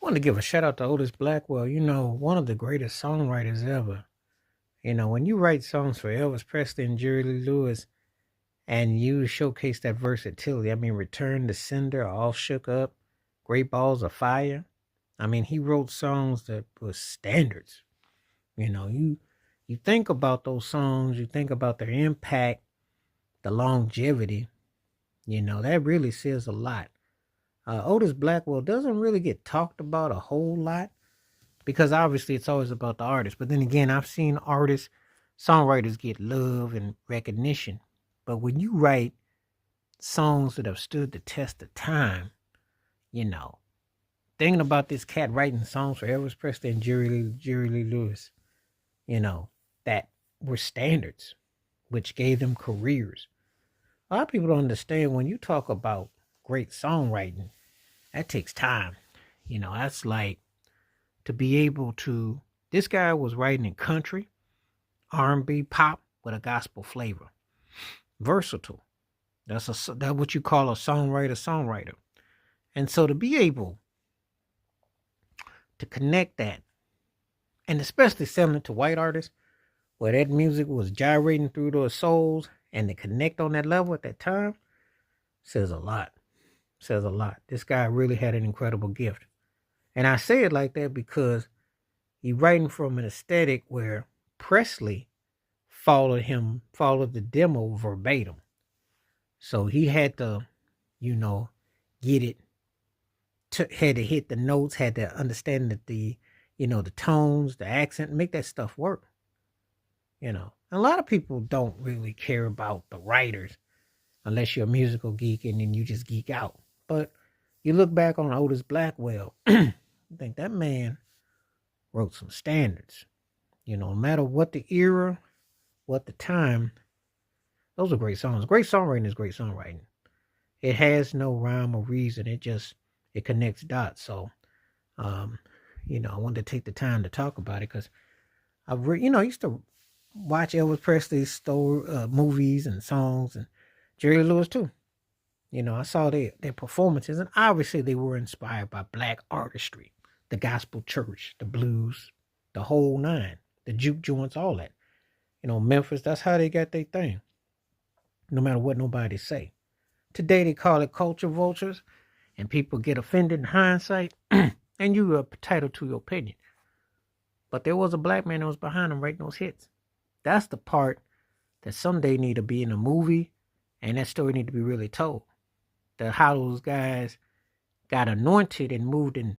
Want to give a shout out to Otis Blackwell, one of the greatest songwriters ever. When you write songs for Elvis Presley and Jerry Lee Lewis and you showcase that versatility, Return to Cinder, All Shook Up, Great Balls of Fire. He wrote songs that were standards. You think about those songs, you think about their impact, the longevity, that really says a lot. Otis Blackwell doesn't really get talked about a whole lot because obviously it's always about the artist. But then again, I've seen artists, songwriters get love and recognition. But when you write songs that have stood the test of time, you know, thinking about this cat writing songs for Elvis Presley and Jerry Lee Lewis, that were standards, which gave them careers. A lot of people don't understand when you talk about great songwriting, that takes time. That's like to be able to. This guy was writing in country, R&B, pop with a gospel flavor. Versatile. That's what you call a songwriter. And so to be able to connect that, and especially selling it to white artists, where that music was gyrating through their souls, and to connect on that level at that time, says a lot. Says a lot. This guy really had an incredible gift. And I say it like that because he's writing from an aesthetic where Presley followed the demo verbatim. So he had to, get it, had to hit the notes, had to understand that the tones, the accent, make that stuff work. A lot of people don't really care about the writers unless you're a musical geek and then you just geek out. But you look back on Otis Blackwell, I think that man wrote some standards. No matter what the era, what the time, those are great songs. Great songwriting is great songwriting. It has no rhyme or reason. It connects dots. So, I wanted to take the time to talk about it because I used to watch Elvis Presley's movies and songs, and Jerry Lewis too. I saw their performances, and obviously they were inspired by black artistry, the gospel church, the blues, the whole nine, the juke joints, all that. Memphis, that's how they got their thing. No matter what nobody say. Today they call it culture vultures, and people get offended in hindsight, and you are entitled to your opinion. But there was a black man that was behind them writing those hits. That's the part that someday need to be in a movie, and that story need to be really told. How those guys got anointed and moved in